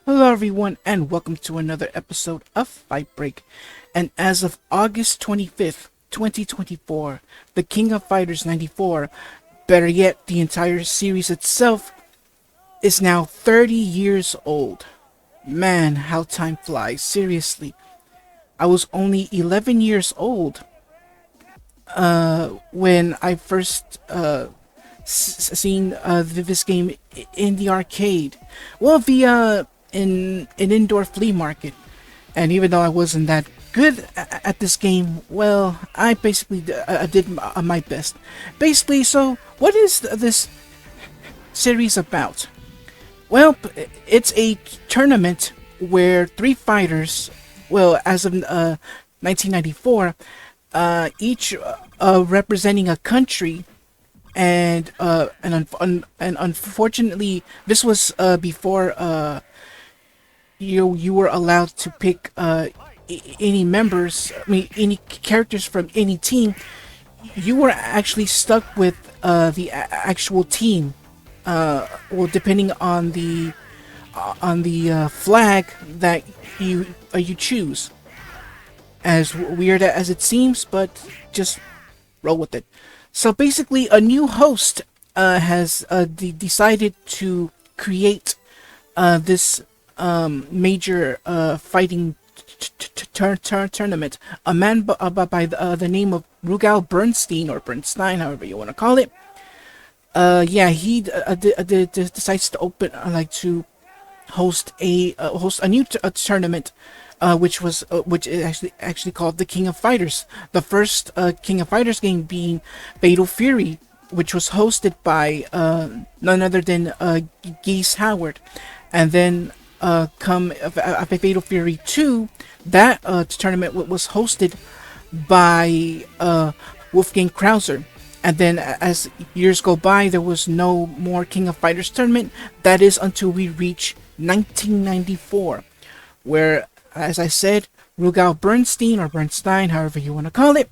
Hello everyone and welcome to another episode of Fight Break. And as of August 25th, 2024, The King of Fighters 94, better yet, the entire series itself, is now 30 years old. Man, how time flies, seriously. I was only 11 years old when I first seen this game in the arcade. Well, via an indoor flea market. And even though I wasn't that good at this game, well, I basically did my best. Basically, so what is this series about? Well, it's a tournament where three fighters, well, as of 1994, each representing a country, and unfortunately, this was before you were allowed to pick any members, any characters from any team. You were actually stuck with the actual team. Well, depending on the flag that you choose. As weird as it seems, but just roll with it. So basically, a new host has decided to create this major fighting tournament. A man by the name of Rugal Bernstein, or Bernstein, however you want to call it. He decides to open to host a new tournament, which is actually called the King of Fighters. The first King of Fighters game being Fatal Fury, which was hosted by none other than Geese Howard, and then come Fatal Fury 2. That tournament was hosted by Wolfgang Krauser. And then as years go by, there was no more King of Fighters tournament. That is until we reach 1994, where, as I said, Rugal Bernstein, or Bernstein, however you want to call it,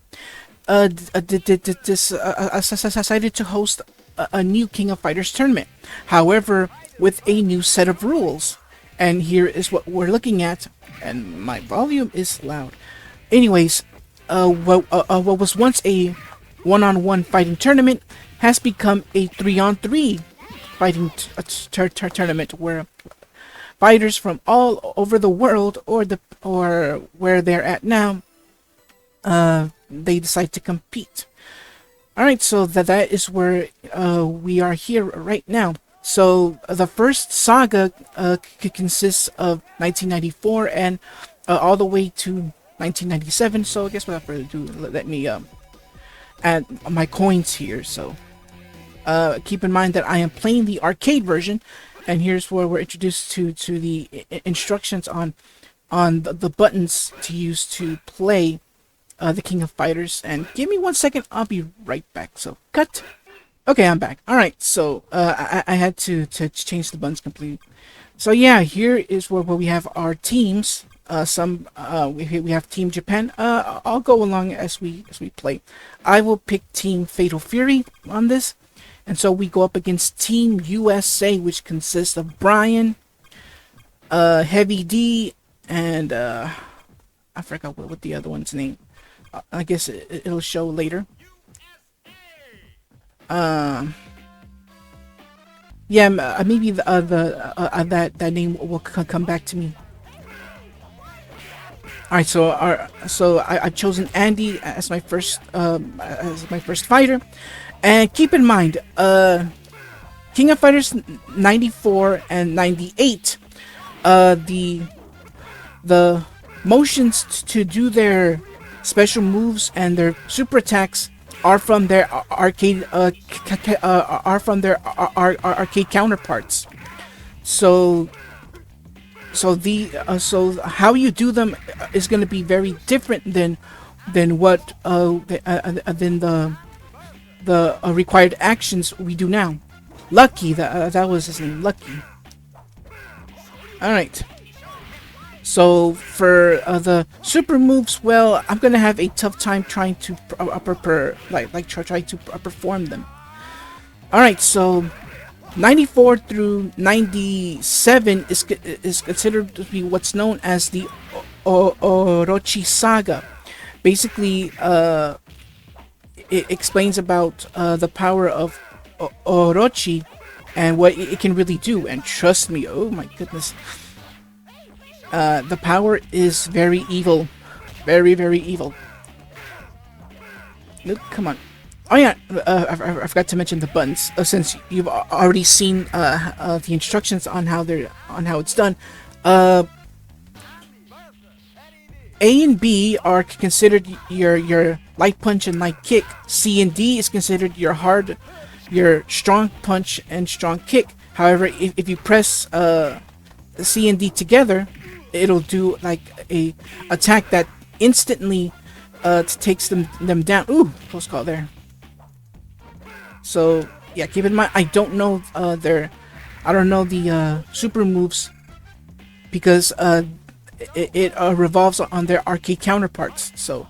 decided to host a new King of Fighters tournament. However, with a new set of rules. And here is what we're looking at, and my volume is loud. Anyways, what was once a one-on-one fighting tournament has become a 3-on-3 fighting tournament, where fighters from all over the world, or where they're at now, they decide to compete. All right, so that is where we are here right now. So the first saga consists of 1994 and all the way to 1997. So I guess without further ado, let me add my coins here. So keep in mind that I am playing the arcade version, and here's where we're introduced to the instructions on the buttons to use to play the King of Fighters. And give me 1 second, I'll be right back. So cut. Okay, I'm back. Alright, so I had to change the buttons completely. So yeah, here is where we have our teams. We have Team Japan. I'll go along as we play. I will pick Team Fatal Fury on this. And so we go up against Team USA, which consists of Brian, Heavy D, and I forgot what the other one's name. I guess it'll show later. Maybe that name will come back to me. All right, so I've chosen Andy as my first fighter, and keep in mind, King of Fighters 94 and 98, the motions to do their special moves and their super attacks are from their arcade arcade counterparts. So how you do them is going to be very different than what than the required actions we do now. Lucky, that was his name, Lucky. All right. So for the super moves, well, I'm gonna have a tough time trying to try to perform them. All right, so 94 through 97 is considered to be what's known as the Orochi Saga. Basically, it explains about the power of Orochi and what it can really do. And trust me, oh my goodness, the power is very evil, very very evil. Look, come on. Oh yeah, I forgot to mention the buttons. Since you've already seen the instructions on how it's done. A and B are considered your light punch and light kick. C and D is considered your strong punch and strong kick. However, if you press C and D together, it'll do like a attack that instantly takes them down. Ooh, close call there. So yeah, keep in mind I don't know the super moves because it revolves on their arcade counterparts. So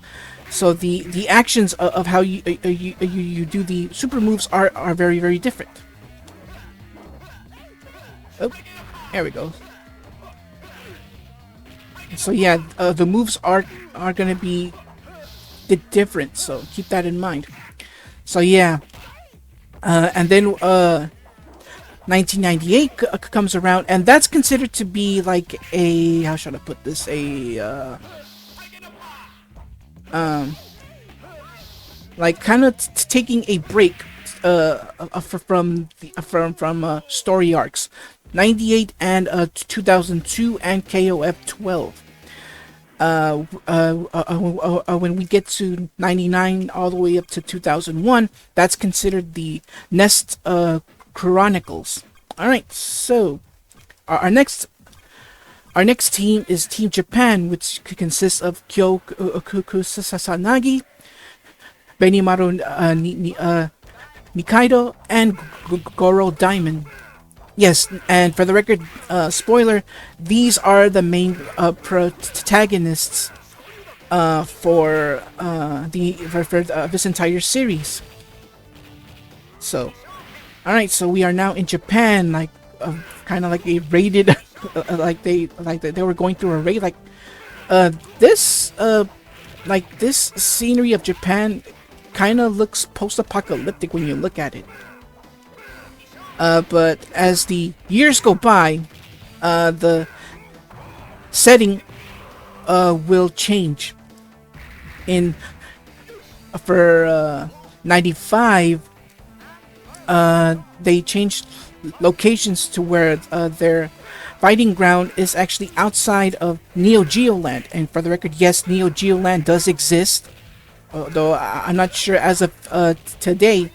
the actions of how you do the super moves are very very different. Oh, there we go. So yeah, the moves are gonna be different. So keep that in mind. So yeah. And then 1998 comes around, and that's considered to be like a, how should I put this, like kind of taking a break from story arcs. 98 and 2002 and KOF 12. When we get to 99 all the way up to 2001, that's considered the Nest Chronicles. All right, so our next team is Team Japan, which consists of Kyo Kusasanagi, Benimaru Nikaido, and Goro Diamond. Yes, and for the record, spoiler, these are the main protagonists for this entire series. So, all right, so we are now in Japan, like kind of like a raided, like they were going through a raid. This scenery of Japan kind of looks post-apocalyptic when you look at it. But as the years go by, the setting will change. For 95, they changed locations to where their fighting ground is actually outside of Neo Geo Land. And for the record, yes, Neo Geo Land does exist, although I'm not sure as of today.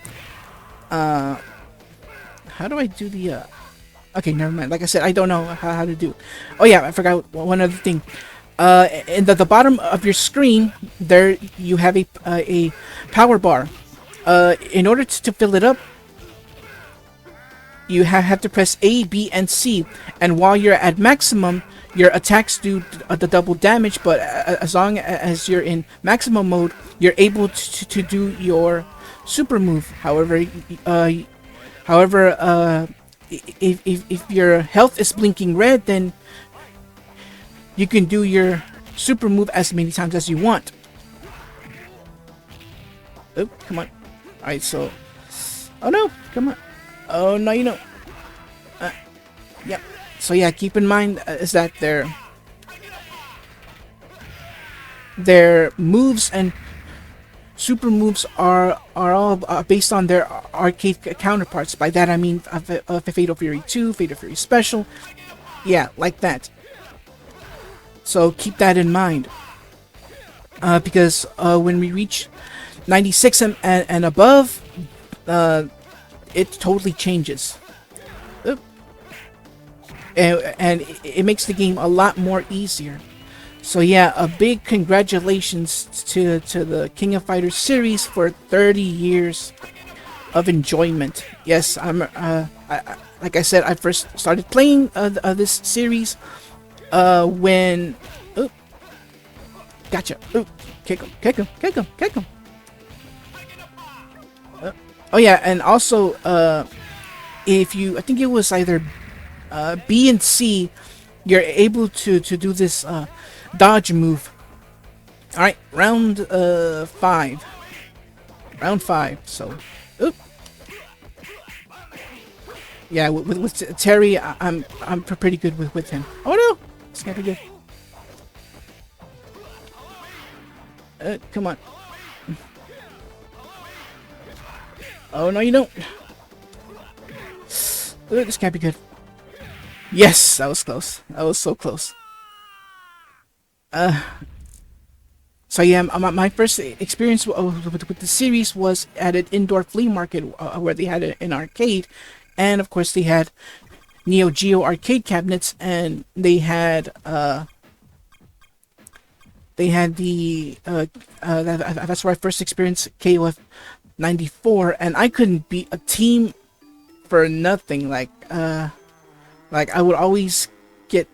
How do I do the okay, never mind. Like I said, I don't know how to do it. Oh yeah, I forgot one other thing. In the bottom of your screen, there you have a power bar. In order to fill it up, you have to press A, B, and C. And while you're at maximum, your attacks do the double damage. But as long as you're in maximum mode, you're able to do your super move. However, if your health is blinking red, then you can do your super move as many times as you want. Oh, come on. Alright, so... Oh no, come on. Oh no, you know. Yeah. So yeah, keep in mind is that their moves and super moves are all based on their arcade counterparts. By that I mean Fatal Fury 2, Fatal Fury Special. Yeah, like that. So keep that in mind. Because when we reach 96 and above, it totally changes. Oop. And it makes the game a lot more easier. So yeah, a big congratulations to the King of Fighters series for 30 years of enjoyment. Yes, like I said, I first started playing this series when... Oh, gotcha. Oh, kick him. Oh yeah, and also if you, I think it was either B and C, you're able to do this dodge move. All right, five. Round five. So, oop. Yeah, with Terry, I'm pretty good with him. Oh no, it's gonna be good. Come on. Oh no, you don't. This can't be good. Yes, that was close. That was so close. So yeah, my first experience with the series was at an indoor flea market where they had an arcade, and of course they had Neo Geo arcade cabinets, and they had that's where I first experienced KOF 94, and I couldn't beat a team for nothing. Like I would always get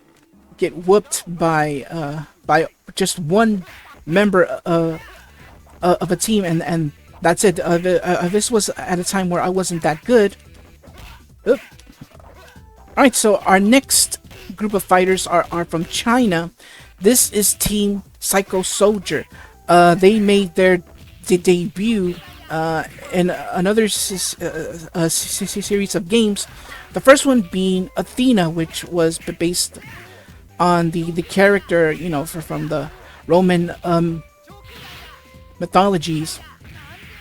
whooped by just one member of a team, and that's it. This was at a time where I wasn't that good. Oop. All right, so our next group of fighters are from China. This is Team Psycho Soldier. They made their debut in another series of games. The first one being Athena, which was based on the character, from the Roman mythologies,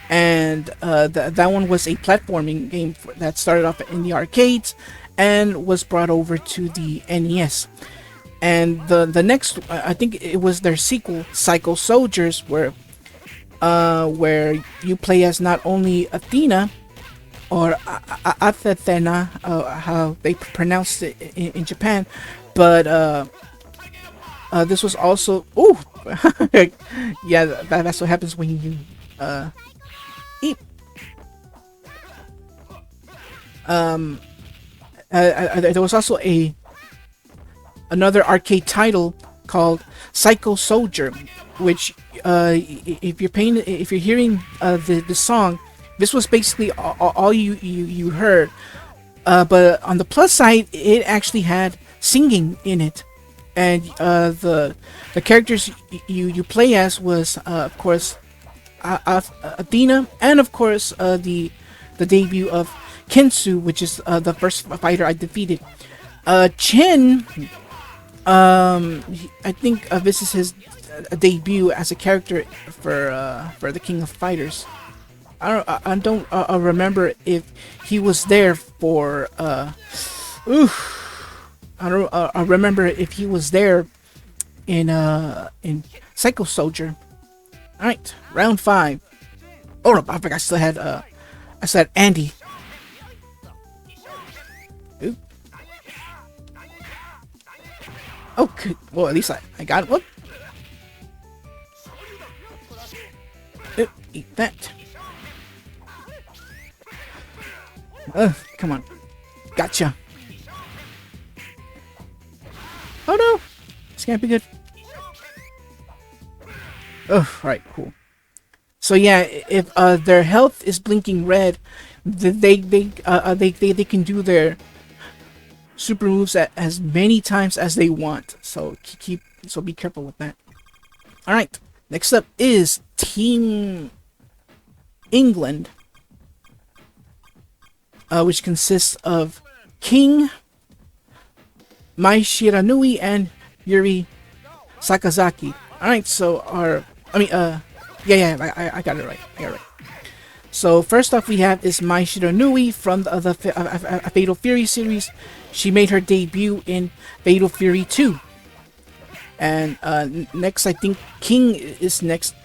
and that one was a platforming game that started off in the arcades and was brought over to the NES. And the next, I think it was their sequel, Psycho Soldiers, where you play as not only Athena or Athena, how they pronounced it in Japan, but this was also yeah, that's what happens when you eat. There was also another arcade title called Psycho Soldier, which if you're hearing the song, this was basically all you heard. But on the plus side, it actually had singing in it, and the characters you play as was of course Athena, and of course the debut of Kensu, which is the first fighter I defeated. Chen, I think this is his debut as a character for the King of Fighters. I don't remember if he was there for I don't remember if he was there in Psycho Soldier. All right, round 5. Oh no, I think I still had Andy. Ooh. Oh, good. Well, at least I got it. Whoop. Eat that. Come on. Gotcha. Oh no! This can't be good. Oh, right, cool. So yeah, if their health is blinking red, they can do their super moves as many times as they want. So be careful with that. All right, next up is Team England, which consists of King, Mai Shiranui, and Yuri Sakazaki. All right, so I got it right. So first off, we have is Mai Shiranui from the Fatal Fury series. She made her debut in Fatal Fury 2. And next, I think King is next.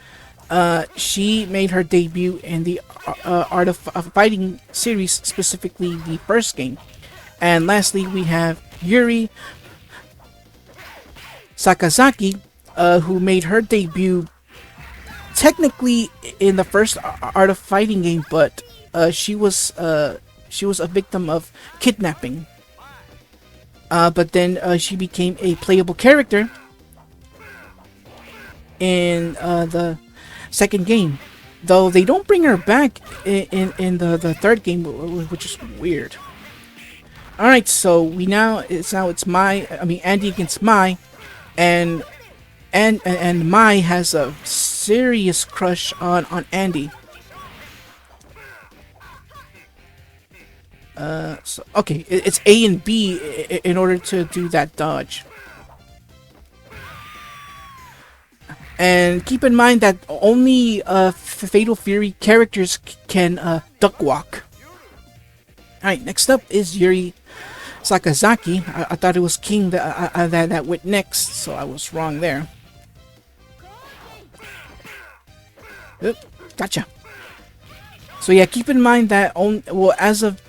She made her debut in the Art of Fighting series, specifically the first game. And lastly, we have Yuri Sakazaki, who made her debut technically in the first Art of Fighting game, but she was a victim of kidnapping. But then she became a playable character in the second game, though they don't bring her back in the third game, which is weird. All right, so it's my. I mean, Andy against Mai, and Mai has a serious crush on Andy. So okay, it's A and B in order to do that dodge. And keep in mind that only Fatal Fury characters can duck walk. Alright, next up is Yuri Sakazaki. I thought it was King that went next, so I was wrong there. Oop, gotcha. So yeah, keep in mind that as of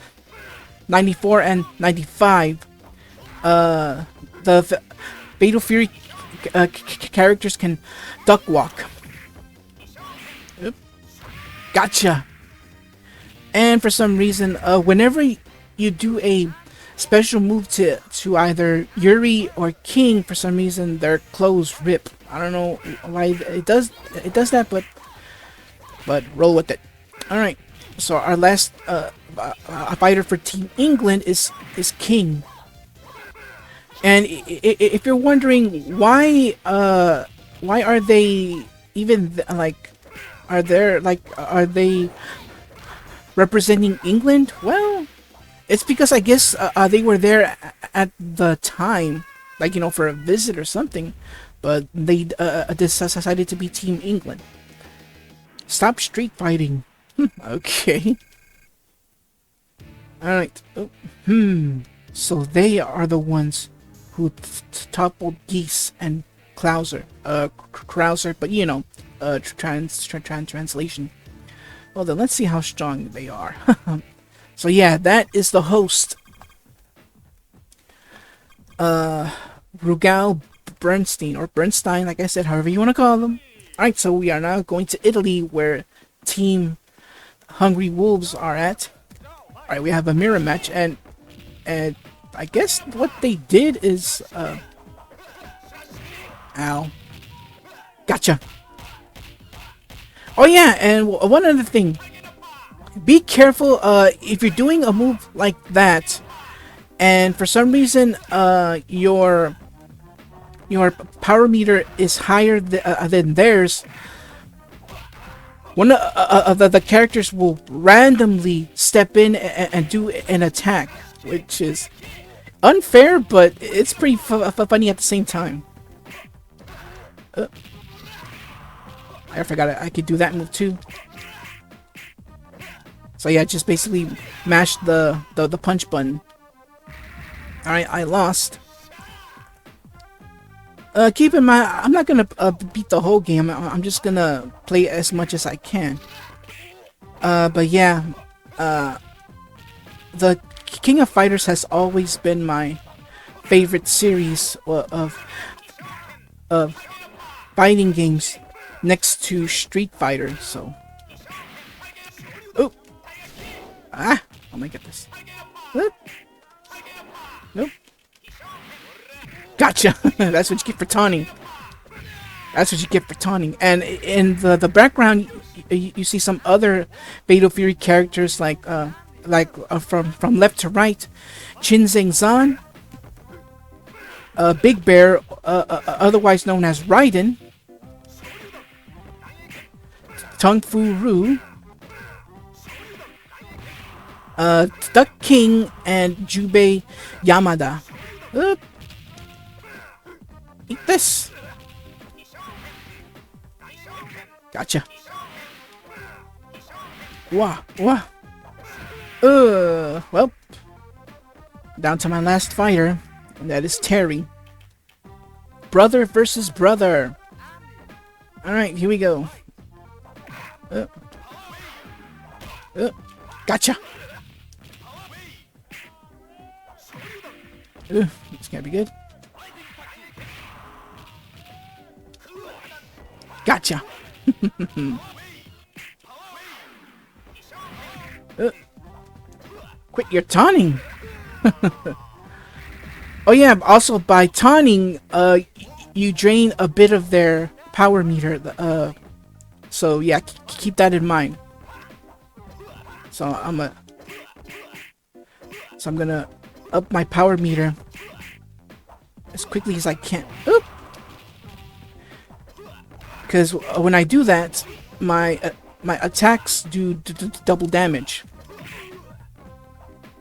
94 and 95, the Fatal Fury characters can duck walk. Oop. Gotcha. And for some reason, whenever you do a special move to either Yuri or King, for some reason their clothes rip. I don't know why it does that, but roll with it. All right. So our last fighter for Team England is King. And if you're wondering why are they even like, are they representing England? Well, it's because I guess they were there at the time, like, you know, for a visit or something, but they decided to be Team England. Stop street fighting. Okay. All right. Oh. So they are the ones who toppled Geese and Krauser. Krauser, but you know, translation. Well then, let's see how strong they are. So yeah, that is the host. Rugal Bernstein, or Bernstein, like I said, however you want to call them. Alright, so we are now going to Italy, where Team Hungry Wolves are at. Alright, we have a mirror match, and I guess what they did is, ow. Gotcha. Oh yeah, and one other thing. Be careful, if you're doing a move like that, and for some reason, your power meter is higher than theirs, one of the characters will randomly step in and do an attack, which is unfair, but it's pretty funny at the same time. I forgot I could do that move too. So yeah, just basically mash the punch button. Alright, I lost. Keep in mind, I'm not gonna beat the whole game. I'm just gonna play as much as I can. But yeah, the King of Fighters has always been my favorite series of fighting games, next to Street Fighter. So, oh, I'm gonna get this. What? Nope. Gotcha! That's what you get for taunting. That's what you get for taunting. And in the background, you see some other Fatal Fury characters, like from left to right, Chinzeng Zan, Big Bear, otherwise known as Raiden, Tung Fu Ru, Duck King, and Jubei Yamada. Eat this. Gotcha. Wah. Well, down to my last fighter, and that is Terry. Brother versus brother. Alright, here we go. Gotcha. This can't be good. Gotcha. Quit your taunting. Oh yeah, also by taunting, you drain a bit of their power meter. So yeah, keep that in mind. So I'm gonna up my power meter as quickly as I can. Oop! Because when I do that, my attacks do double damage.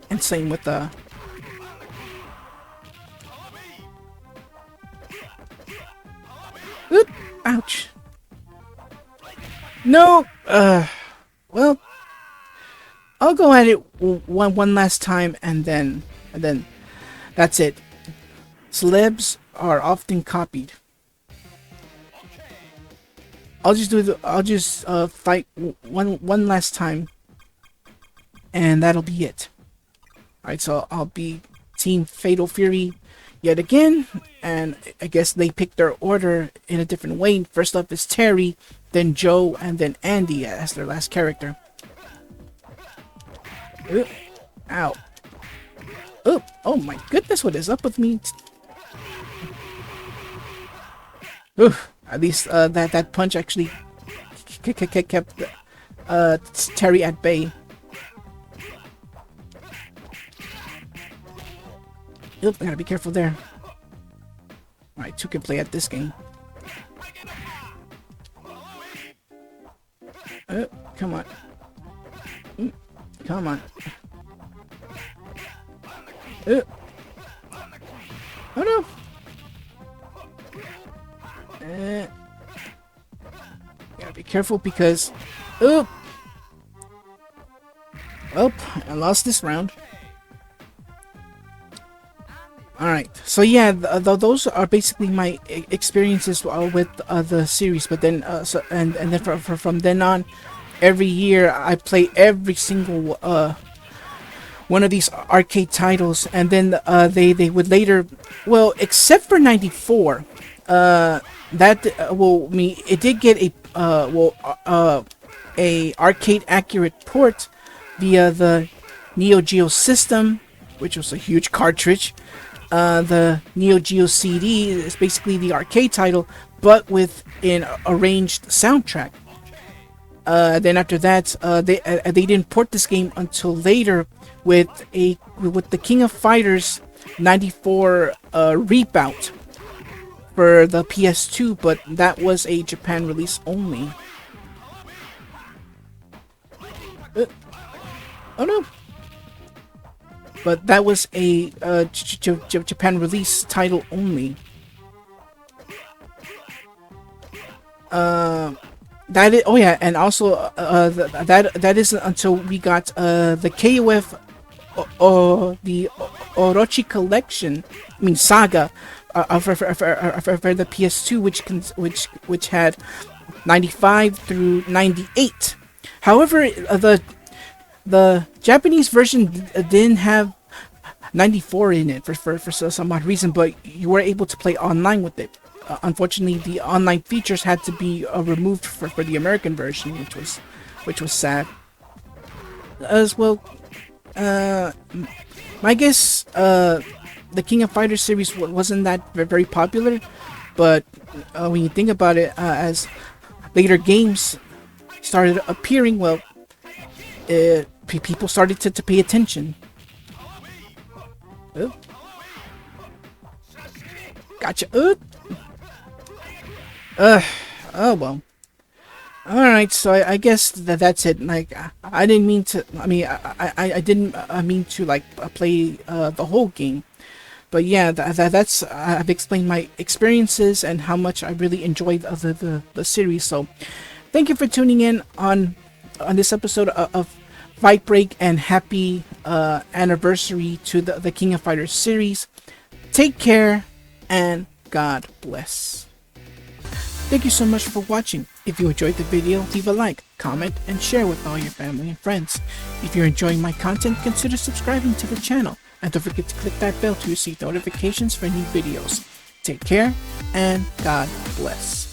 And same with the... Oop! Ouch! No! Well, I'll go at it one last time, and then that's it. Celebs are often copied. I'll just fight one last time, and that'll be it. Alright, so I'll be Team Fatal Fury yet again, and I guess they picked their order in a different way. First up is Terry, then Joe, and then Andy as their last character. Ooh, ow. Oop, oh my goodness, what is up with me? Oof, at least that punch actually kept Terry at bay. Oop, I gotta be careful there. Alright, two can play at this game. Come on. Come on. Oh no! Gotta be careful because... Oop! Oh, I lost this round. Alright, so yeah, those are basically my experiences with the series. But then, and then from then on, every year I play every single one of these arcade titles, and then they would later, well, except for '94, it did get a arcade accurate port via the Neo Geo system, which was a huge cartridge. The Neo Geo CD is basically the arcade title, but with an arranged soundtrack. Then after that, they didn't port this game until later with the King of Fighters '94 reboot for the PS2, but that was a Japan release only. Oh no! But that was a Japan release title only. That is, oh yeah, and also that isn't until we got the KOF the Orochi collection, I mean saga, for the PS2, which had 95 through 98. However, the Japanese version didn't have 94 in it for some odd reason, but you were able to play online with it. Unfortunately, the online features had to be removed for the American version, which was sad. As well, I guess the King of Fighters series wasn't that very popular, but when you think about it, as later games started appearing, well, people started to pay attention. Oh. Gotcha. Oh well. Alright, so I guess that's it. Like, I didn't mean to, I didn't mean to, like, play the whole game. But yeah, that's, I've explained my experiences and how much I really enjoyed the series. So, thank you for tuning in on this episode of Fight Break, and happy anniversary to the King of Fighters series. Take care, and God bless. Thank you so much for watching. If you enjoyed the video, leave a like, comment, and share with all your family and friends. If you're enjoying my content, consider subscribing to the channel, and don't forget to click that bell to receive notifications for new videos. Take care, and God bless.